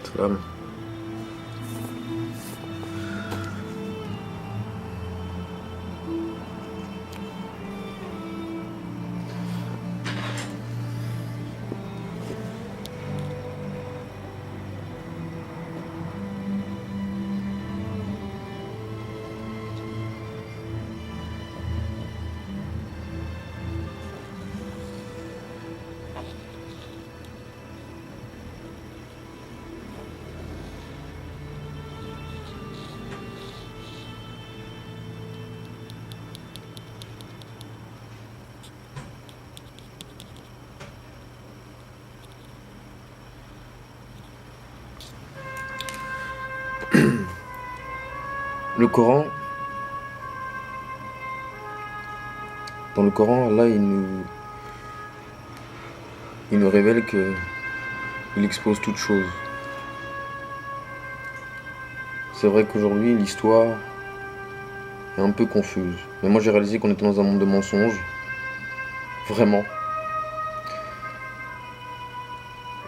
Salam. Le Coran, dans le Coran, Allah il nous révèle qu'il expose toute chose. C'est vrai qu'aujourd'hui l'histoire est un peu confuse. Mais moi j'ai réalisé qu'on était dans un monde de mensonges, vraiment.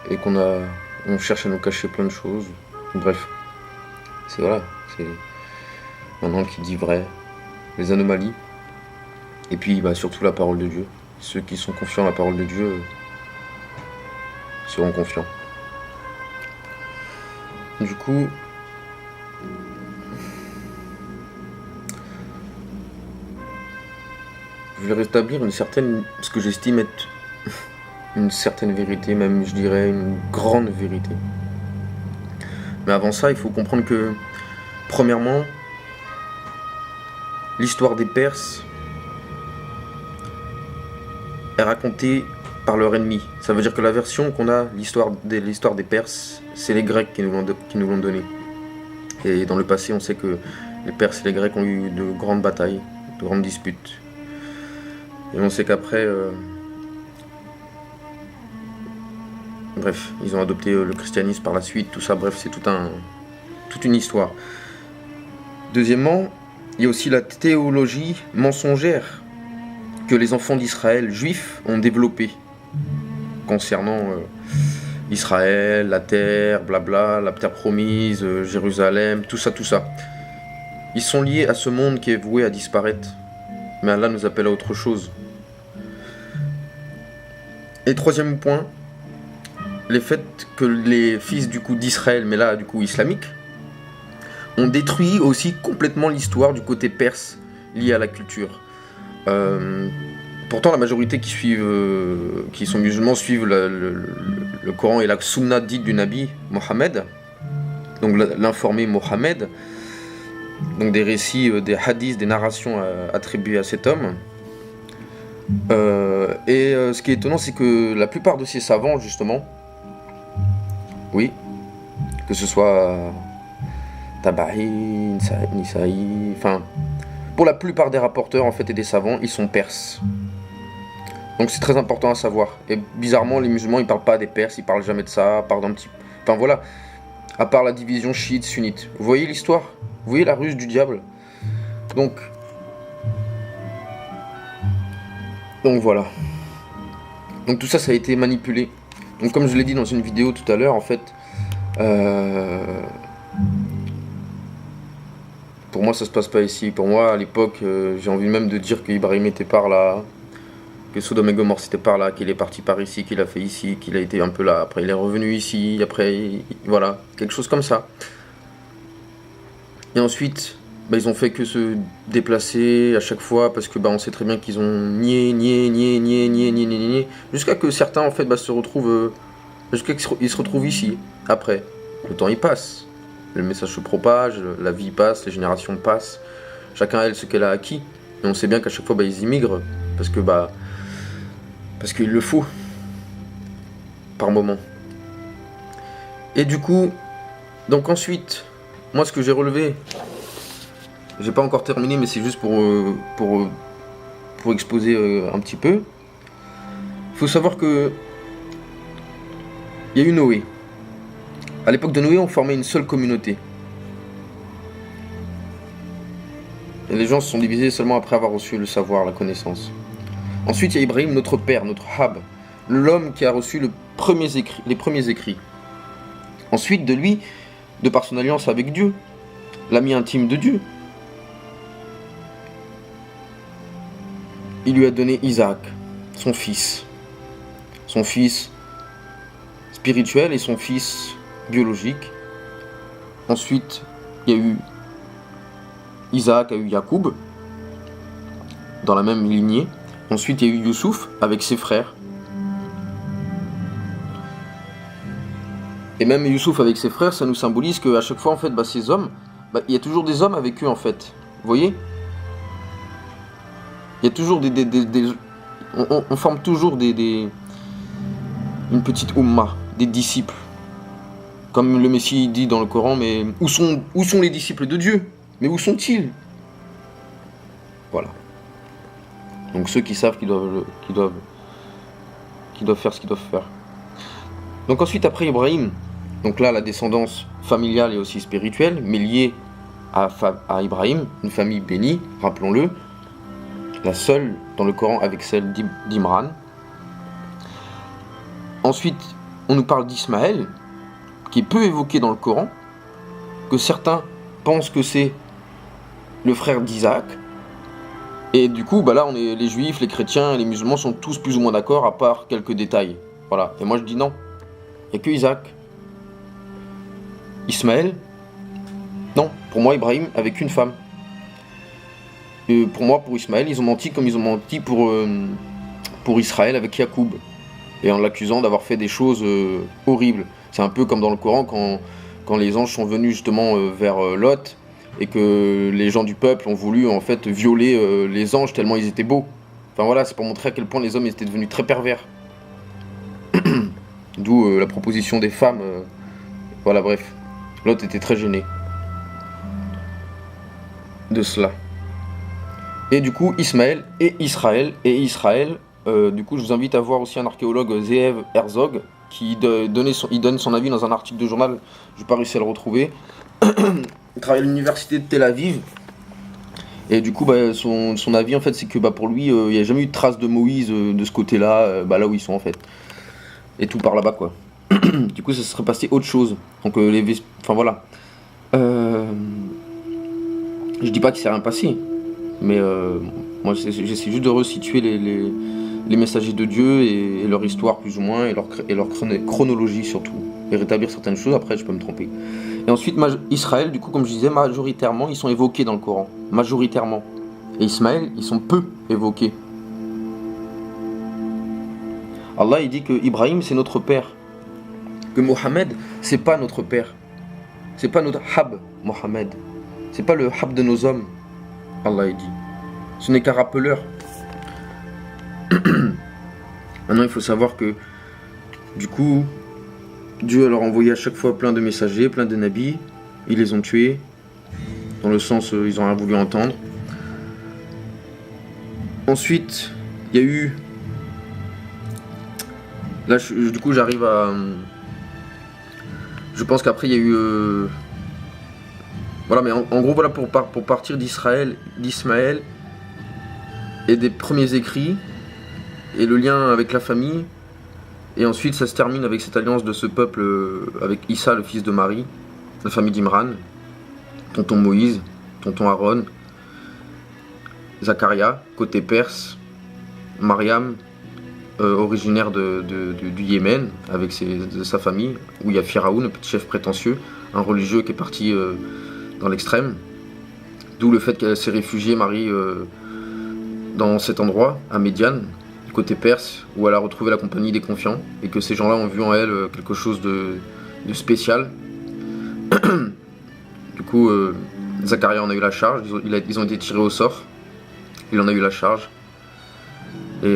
Et on cherche à nous cacher plein de choses. Bref, c'est maintenant qui dit vrai, les anomalies, et puis surtout la parole de Dieu. Ceux qui sont confiants en la parole de Dieu seront confiants. Du coup, je vais rétablir ce que j'estime être une certaine vérité, même je dirais une grande vérité. Mais avant ça, il faut comprendre que, premièrement, l'histoire des Perses est racontée par leur ennemi. Ça veut dire que la version qu'on a, l'histoire des Perses, c'est les Grecs qui nous l'ont donnée. Et dans le passé, on sait que les Perses et les Grecs ont eu de grandes batailles, de grandes disputes. Et on sait qu'après, ils ont adopté le christianisme par la suite, tout ça, bref, c'est toute une histoire. Deuxièmement, il y a aussi la théologie mensongère que les enfants d'Israël juifs ont développée concernant Israël, la terre, blabla, la terre promise, Jérusalem, tout ça. Ils sont liés à ce monde qui est voué à disparaître. Mais Allah nous appelle à autre chose. Et troisième point, le fait que les fils d'Israël, mais là du coup islamique, ont détruit aussi complètement l'histoire du côté perse lié à la culture. Pourtant la majorité qui sont musulmans suivent le Coran et la Sunna dite du Nabi Mohammed, donc l'informé Mohammed, donc des récits, des hadiths, des narrations attribuées à cet homme. Ce qui est étonnant, c'est que la plupart de ces savants, justement, oui, que ce soit Tabahi, Nisaï, enfin, pour la plupart des rapporteurs en fait et des savants, ils sont perses. Donc c'est très important à savoir. Et bizarrement, les musulmans, ils parlent pas des Perses, ils parlent jamais de ça, parlent d'un petit... Enfin voilà, à part la division chiite-sunnite. Vous voyez l'histoire ? Vous voyez la ruse du diable ? Donc voilà. Donc tout ça, ça a été manipulé. Donc comme je l'ai dit dans une vidéo tout à l'heure, en fait, pour moi ça se passe pas ici. Pour moi à l'époque, j'ai envie même de dire qu'Ibrahim était par là, que Sodome et Gomorrhe c'était par là, qu'il est parti par ici, qu'il a fait ici, qu'il a été un peu là, après il est revenu ici, après voilà, quelque chose comme ça. Et ensuite, ils ont fait que se déplacer à chaque fois parce que on sait très bien qu'ils ont nié, jusqu'à que certains en fait se retrouvent, jusqu'à qu'ils se retrouvent ici. Après, le temps il passe, le message se propage, la vie passe, les générations passent, chacun a ce qu'elle a acquis. Et on sait bien qu'à chaque fois ils immigrent parce qu'il le faut par moment. Et du coup, donc ensuite, moi ce que j'ai relevé, j'ai pas encore terminé, mais c'est juste pour exposer un petit peu. Il faut savoir que il y a eu Noé. À l'époque de Noé, on formait une seule communauté. Et les gens se sont divisés seulement après avoir reçu le savoir, la connaissance. Ensuite, il y a Ibrahim, notre père, notre Hab, l'homme qui a reçu les premiers écrits. Ensuite, de lui, de par son alliance avec Dieu, l'ami intime de Dieu, il lui a donné Isaac, son fils spirituel et son fils biologique. Ensuite, il y a eu Isaac a eu Yacoub, dans la même lignée. Ensuite, il y a eu Youssouf avec ses frères. Et même Youssouf avec ses frères, ça nous symbolise qu'à chaque fois, en fait, ces hommes, il y a toujours des hommes avec eux, en fait. Vous voyez ? Il y a toujours on forme toujours une petite Ummah, des disciples. Comme le Messie dit dans le Coran, mais où sont les disciples de Dieu ? Mais où sont-ils ? Voilà. Donc ceux qui savent qu'ils doivent faire ce qu'ils doivent faire. Donc ensuite, après Ibrahim, donc là la descendance familiale et aussi spirituelle, mais liée à Ibrahim, une famille bénie, rappelons-le, la seule dans le Coran avec celle d'Imran. Ensuite, on nous parle d'Ismaël, qui est peu évoqué dans le Coran, que certains pensent que c'est le frère d'Isaac. Et du coup, là, les juifs, les chrétiens, les musulmans sont tous plus ou moins d'accord, à part quelques détails. Voilà. Et moi, je dis non. Il n'y a que Isaac. Ismaël, non. Pour moi, Ibrahim avec une femme. Et pour moi, pour Ismaël, ils ont menti comme ils ont menti pour Israël avec Yacoub. Et en l'accusant d'avoir fait des choses horribles. C'est un peu comme dans le Coran, quand les anges sont venus justement vers Lot, et que les gens du peuple ont voulu en fait violer les anges tellement ils étaient beaux. Enfin voilà, c'est pour montrer à quel point les hommes étaient devenus très pervers. D'où la proposition des femmes. Voilà, bref. Lot était très gêné de cela. Et du coup, Ismaël et Israël. Du coup, je vous invite à voir aussi un archéologue, Zeev Herzog, qui donne son avis dans un article de journal. Je n'ai pas réussi à le retrouver. Il travaille à l'université de Tel Aviv. Et du coup, son avis, en fait, c'est que pour lui, il n'y a jamais eu de trace de Moïse de ce côté-là, là où ils sont, en fait. Et tout par là-bas, quoi. Du coup, ça serait passé autre chose. Donc, enfin, voilà. Je dis pas qu'il s'est rien passé. Mais moi, j'essaie juste de resituer les messagers de Dieu et leur histoire, plus ou moins, et leur chronologie, surtout. Et rétablir certaines choses, après, je peux me tromper. Et ensuite, Israël, du coup, comme je disais, majoritairement, ils sont évoqués dans le Coran. Majoritairement. Et Ismaël, ils sont peu évoqués. Allah, il dit que Ibrahim, c'est notre père. Que Mohammed, c'est pas notre père. C'est pas notre hab, Mohammed. C'est pas le hab de nos hommes. Allah, il dit. Ce n'est qu'un rappeleur. Maintenant, il faut savoir que, du coup, Dieu leur a envoyé à chaque fois plein de messagers, plein de nabis. Ils les ont tués. Dans le sens, ils n'ont rien voulu entendre. Ensuite, il y a eu... Là, du coup, j'arrive à... Je pense qu'après, il y a eu... Voilà, mais en gros, voilà, pour partir d'Ismaël et des premiers écrits, et le lien avec la famille, et ensuite, ça se termine avec cette alliance de ce peuple, avec Issa, le fils de Marie, la famille d'Imran, tonton Moïse, tonton Aaron, Zacharia, côté perse, Mariam, originaire du Yémen, avec de sa famille, où il y a Pharaon, un petit chef prétentieux, un religieux qui est parti dans l'extrême, d'où le fait qu'elle s'est réfugiée, Marie, dans cet endroit, à Médiane, côté perse, où elle a retrouvé la compagnie des confiants, et que ces gens-là ont vu en elle quelque chose de spécial. Du coup, Zacharia en a eu la charge, ils ont été tirés au sort, il en a eu la charge, et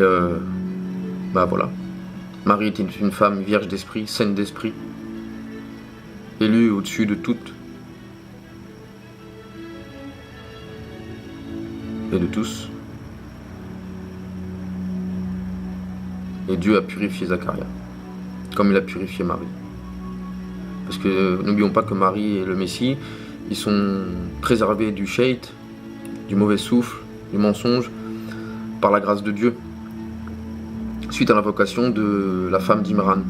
voilà. Marie était une femme vierge d'esprit, saine d'esprit, élue au-dessus de toutes et de tous. Et Dieu a purifié Zacharia, comme il a purifié Marie. Parce que n'oublions pas que Marie et le Messie, ils sont préservés du shait, du mauvais souffle, du mensonge, par la grâce de Dieu, suite à l'invocation de la femme d'Imran.